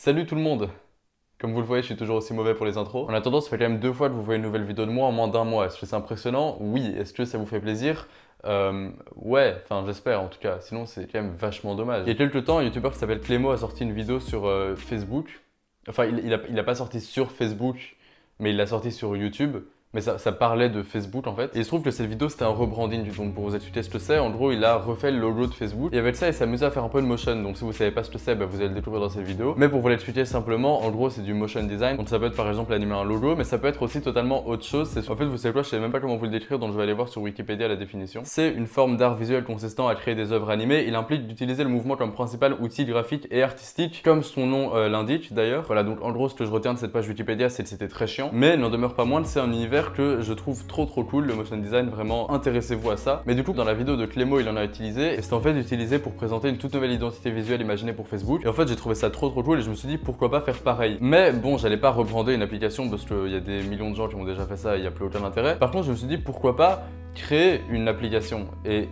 Salut tout le monde! Comme vous le voyez, je suis toujours aussi mauvais pour les intros. En attendant, ça fait quand même 2 fois que vous voyez une nouvelle vidéo de moi en moins d'un mois. Est-ce que c'est impressionnant? Oui. Est-ce que ça vous fait plaisir? Ouais, enfin j'espère en tout cas, sinon c'est quand même vachement dommage. Il y a quelques temps, un youtubeur qui s'appelle Clémo a sorti une vidéo sur Facebook. Enfin, il a pas sorti sur Facebook, mais il l'a sorti sur YouTube. Mais ça parlait de Facebook en fait. Et il se trouve que cette vidéo c'était un rebranding du donc pour vous expliquer ce que c'est, en gros il a refait le logo de Facebook. Et avec ça il s'est amusé à faire un peu de motion. Donc si vous savez pas ce que c'est, bah, vous allez le découvrir dans cette vidéo. Mais pour vous l'expliquer simplement, en gros c'est du motion design. Donc ça peut être par exemple animer un logo, mais ça peut être aussi totalement autre chose. En fait vous savez quoi, je sais même pas comment vous le décrire, donc je vais aller voir sur Wikipédia la définition. C'est une forme d'art visuel consistant à créer des œuvres animées. Il implique d'utiliser le mouvement comme principal outil graphique et artistique, comme son nom l'indique d'ailleurs. Voilà, donc en gros ce que je retiens de cette page Wikipédia c'est que c'était très chiant. Mais n'en demeure pas moins que c'est un univers que je trouve trop cool, le motion design, vraiment intéressez-vous à ça. Mais du coup dans la vidéo de Clémo il en a utilisé et c'est en fait utilisé pour présenter une toute nouvelle identité visuelle imaginée pour Facebook. Et en fait j'ai trouvé ça trop cool et je me suis dit pourquoi pas faire pareil. Mais bon, j'allais pas rebrander une application parce qu'il y a des millions de gens qui ont déjà fait ça et il n'y a plus aucun intérêt. Par contre je me suis dit pourquoi pas créer une application et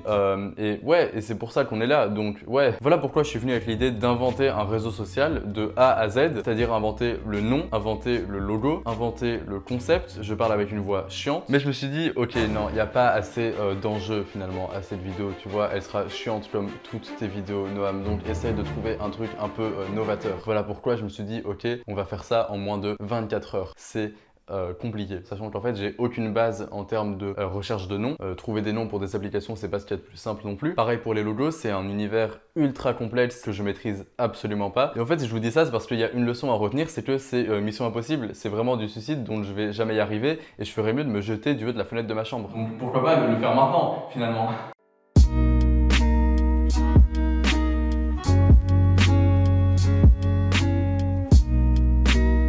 c'est pour ça qu'on est là. Donc ouais, voilà pourquoi je suis venu avec l'idée d'inventer un réseau social de A à Z, c'est-à-dire inventer le nom, inventer le logo, inventer le concept. Je parle avec une voix chiante, mais je me suis dit ok non, il n'y a pas assez d'enjeux finalement à cette vidéo, tu vois, elle sera chiante comme toutes tes vidéos Noam, donc essaye de trouver un truc un peu novateur. Voilà pourquoi je me suis dit ok, on va faire ça en moins de 24 heures. C'est compliqué, sachant qu'en fait j'ai aucune base en termes de recherche de noms. Trouver des noms pour des applications c'est pas ce qu'il y a de plus simple non plus. Pareil pour les logos, c'est un univers ultra complexe que je maîtrise absolument pas. Et en fait si je vous dis ça c'est parce qu'il y a une leçon à retenir, c'est que c'est mission impossible, c'est vraiment du suicide dont je vais jamais y arriver et je ferais mieux de me jeter du haut de la fenêtre de ma chambre. Donc pourquoi pas le faire maintenant finalement.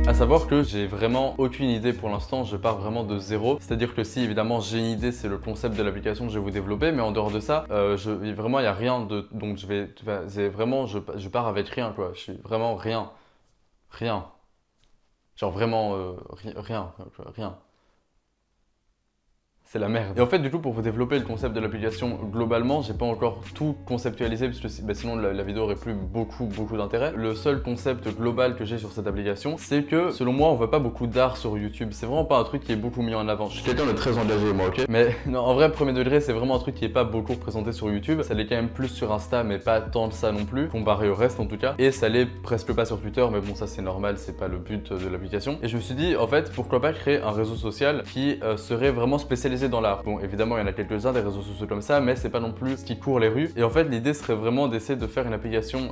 À savoir que j'ai vraiment aucune idée pour l'instant, je pars vraiment de zéro. C'est-à-dire que si évidemment j'ai une idée, c'est le concept de l'application que je vais vous développer, mais en dehors de ça, vraiment il n'y a rien de... Donc je pars avec rien quoi, je suis vraiment rien. Rien. Genre vraiment rien. C'est la merde. Et en fait, du coup, pour vous développer le concept de l'application globalement, j'ai pas encore tout conceptualisé parce que sinon la vidéo aurait plus beaucoup d'intérêt. Le seul concept global que j'ai sur cette application, c'est que selon moi, on voit pas beaucoup d'art sur YouTube. C'est vraiment pas un truc qui est beaucoup mis en avant. Je suis quelqu'un de très engagé, moi, ok? Mais non, en vrai, premier degré, c'est vraiment un truc qui est pas beaucoup représenté sur YouTube. Ça l'est quand même plus sur Insta, mais pas tant de ça non plus, comparé au reste en tout cas. Et ça l'est presque pas sur Twitter, mais bon, ça c'est normal, c'est pas le but de l'application. Et je me suis dit, en fait, pourquoi pas créer un réseau social qui serait vraiment spécialisé dans l'art. Bon, évidemment, il y en a quelques-uns des réseaux sociaux comme ça, mais c'est pas non plus ce qui court les rues. Et en fait, l'idée serait vraiment d'essayer de faire une application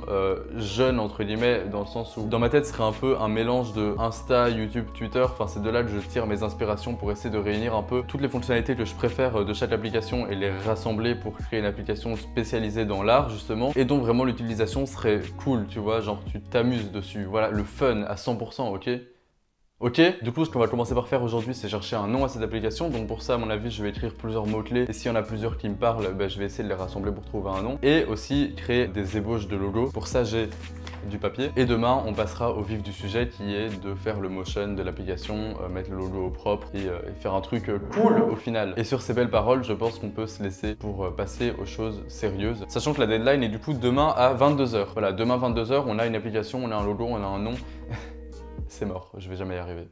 jeune, entre guillemets, dans le sens où, dans ma tête, ce serait un peu un mélange de Insta, YouTube, Twitter. Enfin, c'est de là que je tire mes inspirations pour essayer de réunir un peu toutes les fonctionnalités que je préfère de chaque application et les rassembler pour créer une application spécialisée dans l'art, justement. Et donc, vraiment, l'utilisation serait cool, tu vois, genre, tu t'amuses dessus. Voilà, le fun à 100%, ok? Ok, du coup ce qu'on va commencer par faire aujourd'hui c'est chercher un nom à cette application. Donc pour ça à mon avis je vais écrire plusieurs mots-clés et s'il y en a plusieurs qui me parlent, je vais essayer de les rassembler pour trouver un nom. Et aussi créer des ébauches de logos. Pour ça j'ai du papier. Et demain on passera au vif du sujet qui est de faire le motion de l'application, mettre le logo au propre et faire un truc cool au final. Et sur ces belles paroles je pense qu'on peut se laisser pour passer aux choses sérieuses. Sachant que la deadline est du coup demain à 22 h. Voilà, demain 22 h on a une application, on a un logo, on a un nom. C'est mort, je vais jamais y arriver.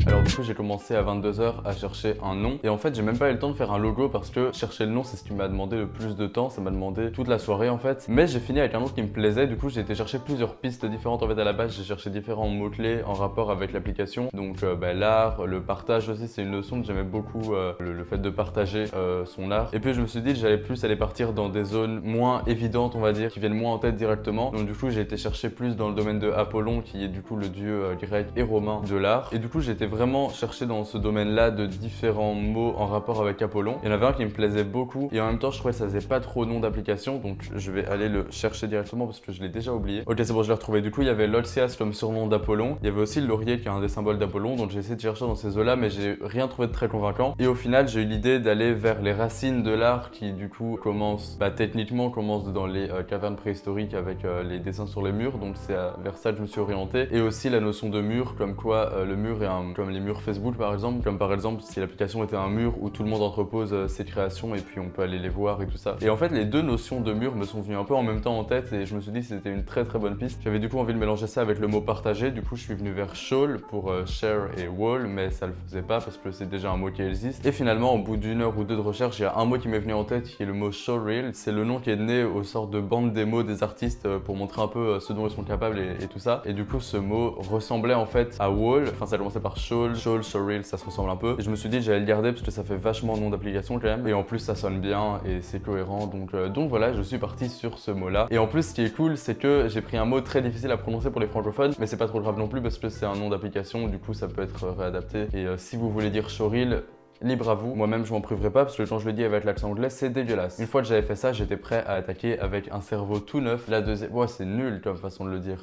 Alors du coup j'ai commencé à 22 h à chercher un nom et en fait j'ai même pas eu le temps de faire un logo parce que chercher le nom c'est ce qui m'a demandé le plus de temps, ça m'a demandé toute la soirée en fait. Mais j'ai fini avec un nom qui me plaisait, du coup j'ai été chercher plusieurs pistes différentes en fait à la base, j'ai cherché différents mots-clés en rapport avec l'application. Donc l'art, le partage aussi c'est une leçon que j'aimais beaucoup, le fait de partager son art. Et puis je me suis dit que j'allais plus aller partir dans des zones moins évidentes on va dire, qui viennent moins en tête directement. Donc du coup j'ai été chercher plus dans le domaine de Apollon qui est du coup le dieu grec et romain de l'art. Et du coup j'ai été vraiment chercher dans ce domaine-là de différents mots en rapport avec Apollon. Il y en avait un qui me plaisait beaucoup et en même temps je trouvais que ça faisait pas trop nom d'application, donc je vais aller le chercher directement parce que je l'ai déjà oublié. Ok c'est bon, je l'ai retrouvé. Du coup il y avait l'Olcias comme surnom d'Apollon, il y avait aussi le laurier qui est un des symboles d'Apollon, donc j'ai essayé de chercher dans ces eaux-là mais j'ai rien trouvé de très convaincant. Et au final j'ai eu l'idée d'aller vers les racines de l'art qui du coup commence, techniquement commence dans les cavernes préhistoriques avec les dessins sur les murs, donc c'est vers ça que je me suis orienté. Et aussi la notion de mur, comme quoi le mur est comme les murs mur Facebook par exemple, comme par exemple si l'application était un mur où tout le monde entrepose ses créations et puis on peut aller les voir et tout ça. Et en fait les deux notions de mur me sont venues un peu en même temps en tête et je me suis dit que c'était une très très bonne piste. J'avais du coup envie de mélanger ça avec le mot partager, du coup je suis venu vers shawl pour share et wall, mais ça le faisait pas parce que c'est déjà un mot qui existe. Et finalement au bout d'une heure ou deux de recherche, il y a un mot qui m'est venu en tête qui est le mot showreel. C'est le nom qui est né aux sortes de bandes démo des artistes pour montrer un peu ce dont ils sont capables et tout ça. Et du coup ce mot ressemblait en fait à wall, enfin ça commençait par shawl, showreel, ça se ressemble un peu. Et je me suis dit que j'allais le garder parce que ça fait vachement nom d'application quand même. Et en plus ça sonne bien et c'est cohérent, donc voilà, je suis parti sur ce mot là. Et en plus ce qui est cool c'est que j'ai pris un mot très difficile à prononcer pour les francophones, mais c'est pas trop grave non plus parce que c'est un nom d'application, du coup ça peut être réadapté. Et si vous voulez dire showreel, libre à vous. Moi-même, je m'en priverai pas parce que quand je le dis avec l'accent anglais, c'est dégueulasse. Une fois que j'avais fait ça, j'étais prêt à attaquer avec un cerveau tout neuf. La deuxième... Ouais, c'est nul comme façon de le dire.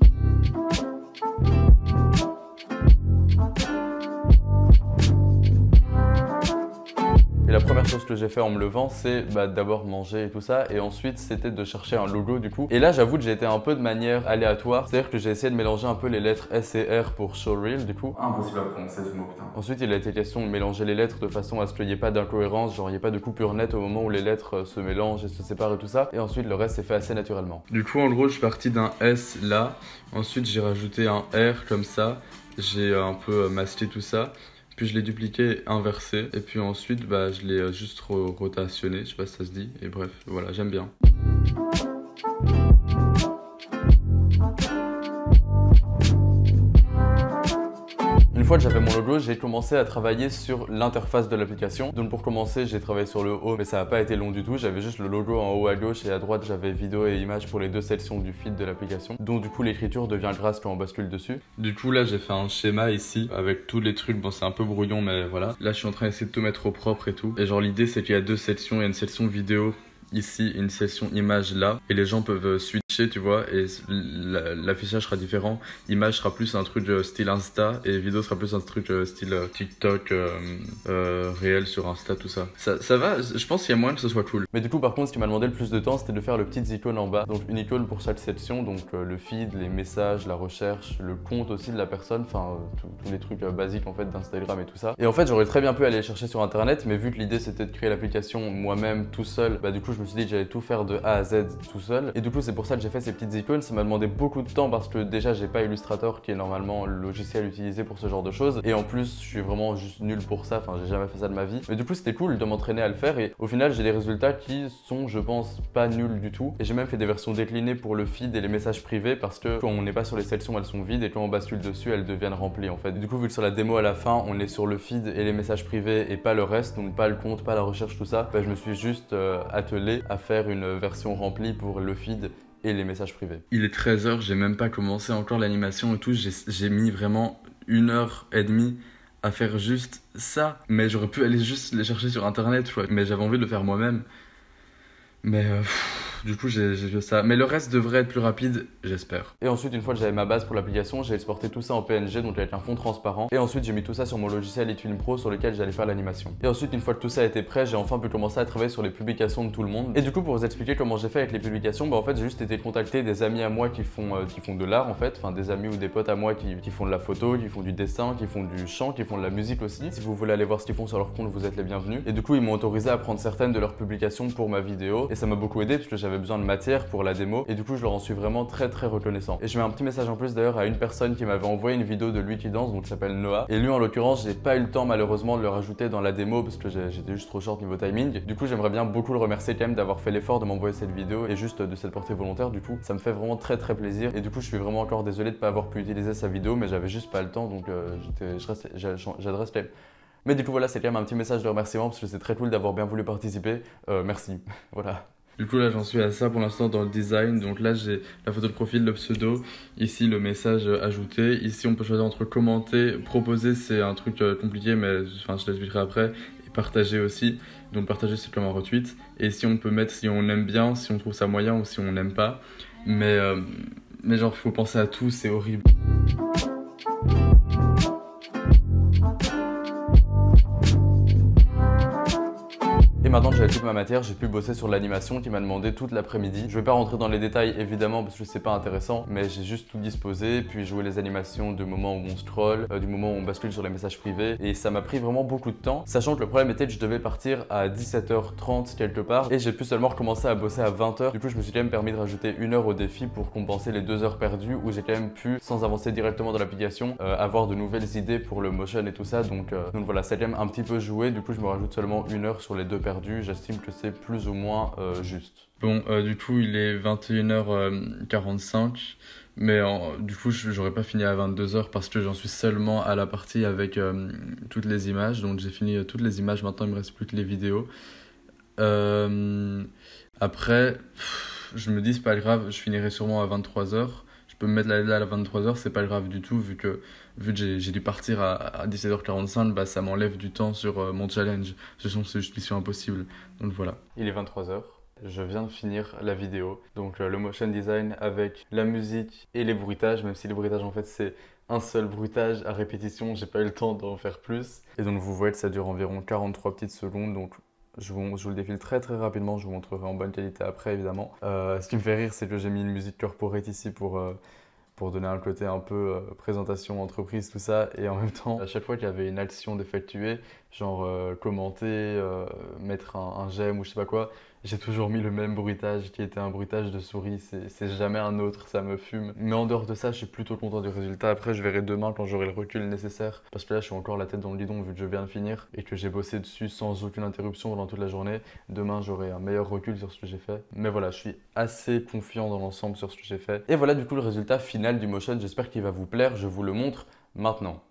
Et la première chose que j'ai fait en me levant, c'est d'abord manger et tout ça, et ensuite c'était de chercher un logo du coup. Et là j'avoue que j'ai été un peu de manière aléatoire, c'est-à-dire que j'ai essayé de mélanger un peu les lettres S et R pour showreel du coup. Impossible à prononcer ce mot, putain. Ensuite il a été question de mélanger les lettres de façon à ce qu'il n'y ait pas d'incohérence, genre il n'y ait pas de coupure nette au moment où les lettres se mélangent et se séparent et tout ça. Et ensuite le reste s'est fait assez naturellement. Du coup en gros je suis parti d'un S là, ensuite j'ai rajouté un R comme ça, j'ai un peu masqué tout ça. Puis je l'ai dupliqué, inversé, et puis ensuite je l'ai juste rotationné, je sais pas si ça se dit, et bref, voilà, j'aime bien. Une fois que j'avais mon logo, j'ai commencé à travailler sur l'interface de l'application. Donc pour commencer, j'ai travaillé sur le haut, mais ça n'a pas été long du tout. J'avais juste le logo en haut à gauche et à droite, j'avais vidéo et images pour les deux sections du feed de l'application. Donc du coup, l'écriture devient grasse quand on bascule dessus. Du coup, là, j'ai fait un schéma ici avec tous les trucs. Bon, c'est un peu brouillon, mais voilà. Là, je suis en train d'essayer de tout mettre au propre et tout. Et genre, l'idée, c'est qu'il y a deux sections. Il y a une section vidéo ici, une section image là, et les gens peuvent switcher, tu vois, et l'affichage sera différent. Image sera plus un truc style Insta, et vidéo sera plus un truc style TikTok réel sur Insta, tout ça. Ça va, je pense qu'il y a moyen que ce soit cool. Mais du coup, par contre, ce qui m'a demandé le plus de temps, c'était de faire le petit icône en bas. Donc une icône pour chaque section, donc le feed, les messages, la recherche, le compte aussi de la personne, enfin tous les trucs basiques en fait d'Instagram et tout ça. Et en fait, j'aurais très bien pu aller chercher sur internet, mais vu que l'idée c'était de créer l'application moi-même tout seul, du coup je me suis dit que j'allais tout faire de A à Z tout seul. Et du coup c'est pour ça que j'ai fait ces petites icônes. Ça m'a demandé beaucoup de temps parce que déjà j'ai pas Illustrator qui est normalement le logiciel utilisé pour ce genre de choses. Et en plus je suis vraiment juste nul pour ça, enfin j'ai jamais fait ça de ma vie. Mais du coup c'était cool de m'entraîner à le faire et au final j'ai des résultats qui sont je pense pas nuls du tout. Et j'ai même fait des versions déclinées pour le feed et les messages privés parce que quand on n'est pas sur les sections elles sont vides et quand on bascule dessus elles deviennent remplies en fait. Du coup vu que sur la démo à la fin on est sur le feed et les messages privés et pas le reste, donc pas le compte, pas la recherche, tout ça, je me suis juste attelé à faire une version remplie pour le feed et les messages privés. Il est 13 h, j'ai même pas commencé encore l'animation et tout, j'ai mis vraiment 1h30 à faire juste ça. Mais j'aurais pu aller juste les chercher sur internet, mais j'avais envie de le faire moi-même. Mais du coup j'ai fait ça, mais le reste devrait être plus rapide, j'espère. Et ensuite une fois que j'avais ma base pour l'application, j'ai exporté tout ça en PNG, donc avec un fond transparent. Et ensuite j'ai mis tout ça sur mon logiciel eTune Pro sur lequel j'allais faire l'animation. Et ensuite une fois que tout ça a été prêt, j'ai enfin pu commencer à travailler sur les publications de tout le monde. Et du coup pour vous expliquer comment j'ai fait avec les publications, en fait j'ai juste été contacter des amis à moi qui font de l'art en fait, enfin des amis ou des potes à moi qui font de la photo, qui font du dessin, qui font du chant, qui font de la musique aussi. Si vous voulez aller voir ce qu'ils font sur leur compte, vous êtes les bienvenus. Et du coup ils m'ont autorisé à prendre certaines de leurs publications pour ma vidéo. Et ça m'a beaucoup aidé parce que j'avais besoin de matière pour la démo et du coup je leur en suis vraiment très reconnaissant. Et je mets un petit message en plus d'ailleurs à une personne qui m'avait envoyé une vidéo de lui qui danse, donc qui s'appelle Noah. Et lui en l'occurrence j'ai pas eu le temps malheureusement de le rajouter dans la démo parce que j'étais juste trop short niveau timing. Du coup j'aimerais bien beaucoup le remercier quand même d'avoir fait l'effort de m'envoyer cette vidéo et juste de cette portée volontaire. Du coup ça me fait vraiment très plaisir et du coup je suis vraiment encore désolé de pas avoir pu utiliser sa vidéo, mais j'avais juste pas le temps, donc j'adresse quand même. Mais du coup voilà, c'est quand même un petit message de remerciement parce que c'est très cool d'avoir bien voulu participer. Merci. Voilà. Du coup là j'en suis à ça pour l'instant dans le design. Donc là j'ai la photo de profil, le pseudo, ici le message ajouté. Ici on peut choisir entre commenter, proposer c'est un truc compliqué mais enfin je l'expliquerai après. Et partager aussi, donc partager c'est comme un retweet. Et ici on peut mettre si on aime bien, si on trouve ça moyen ou si on n'aime pas. Mais genre faut penser à tout, c'est horrible. maintenant que j'avais toute ma matière, j'ai pu bosser sur l'animation qui m'a demandé toute l'après-midi. Je vais pas rentrer dans les détails évidemment parce que c'est pas intéressant, mais j'ai juste tout disposé, puis joué les animations du moment où on scroll, du moment où on bascule sur les messages privés, et ça m'a pris vraiment beaucoup de temps, sachant que le problème était que je devais partir à 17h30 quelque part, et j'ai pu seulement recommencer à bosser à 20h. Du coup, je me suis quand même permis de rajouter 1 heure au défi pour compenser les 2 heures perdues où j'ai quand même pu, sans avancer directement dans l'application, avoir de nouvelles idées pour le motion et tout ça. Donc voilà, ça a quand même un petit peu joué. Du coup, je me rajoute seulement 1 heure sur les 2 perdues. J'estime que c'est plus ou moins juste. Bon, du coup, il est 21h45. Mais du coup, j'aurais pas fini à 22h parce que j'en suis seulement à la partie avec toutes les images. Donc j'ai fini toutes les images, maintenant il me reste plus que les vidéos. Après, je me dis c'est pas grave, je finirai sûrement à 23h. Je peux me mettre là à 23h, c'est pas grave du tout vu que j'ai dû partir à 17h45, bah ça m'enlève du temps sur mon challenge. Je sens que c'est juste mission impossible. Donc voilà. Il est 23h. Je viens de finir la vidéo, donc le motion design avec la musique et les bruitages, même si les bruitages en fait c'est un seul bruitage à répétition, j'ai pas eu le temps d'en faire plus. Et donc vous voyez que ça dure environ 43 petites secondes, donc je vous le défile très rapidement, je vous montrerai en bonne qualité après évidemment. Ce qui me fait rire c'est que j'ai mis une musique corporate ici pour donner un côté un peu présentation entreprise, tout ça. Et en même temps, à chaque fois qu'il y avait une action d'effectuer, genre commenter, mettre un j'aime ou je sais pas quoi, j'ai toujours mis le même bruitage qui était un bruitage de souris. C'est jamais un autre, ça me fume. Mais en dehors de ça, je suis plutôt content du résultat. Après, je verrai demain quand j'aurai le recul nécessaire. Parce que là, je suis encore la tête dans le guidon vu que je viens de finir et que j'ai bossé dessus sans aucune interruption pendant toute la journée. Demain, j'aurai un meilleur recul sur ce que j'ai fait. Mais voilà, je suis assez confiant dans l'ensemble sur ce que j'ai fait. Et voilà du coup le résultat final du motion. J'espère qu'il va vous plaire. Je vous le montre maintenant.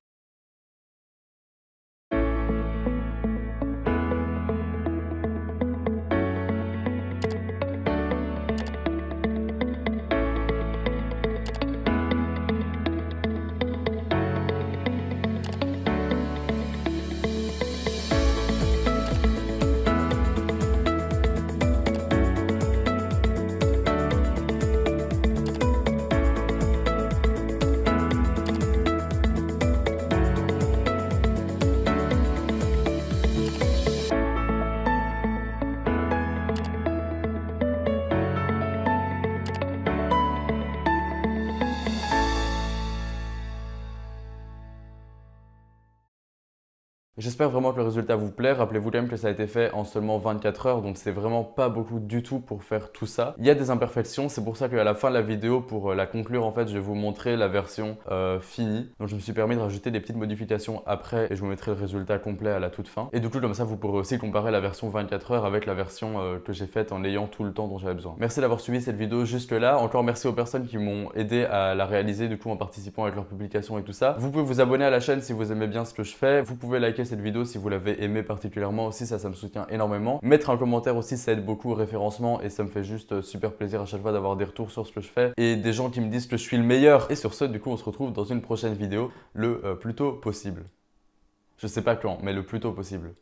J'espère vraiment que le résultat vous plaît. Rappelez-vous quand même que ça a été fait en seulement 24 heures, donc c'est vraiment pas beaucoup du tout pour faire tout ça. Il y a des imperfections, c'est pour ça qu'à la fin de la vidéo, pour la conclure en fait, je vais vous montrer la version finie. Donc je me suis permis de rajouter des petites modifications après et je vous mettrai le résultat complet à la toute fin. Et du coup comme ça vous pourrez aussi comparer la version 24 heures avec la version que j'ai faite en ayant tout le temps dont j'avais besoin. Merci d'avoir suivi cette vidéo jusque là. Encore merci aux personnes qui m'ont aidé à la réaliser du coup en participant avec leur publication et tout ça. Vous pouvez vous abonner à la chaîne si vous aimez bien ce que je fais. Vous pouvez liker cette vidéo si vous l'avez aimé particulièrement aussi, ça me soutient énormément. Mettre un commentaire aussi, ça aide beaucoup au référencement et ça me fait juste super plaisir à chaque fois d'avoir des retours sur ce que je fais et des gens qui me disent que je suis le meilleur. Et sur ce, du coup, on se retrouve dans une prochaine vidéo le plus tôt possible. Je sais pas quand, mais le plus tôt possible.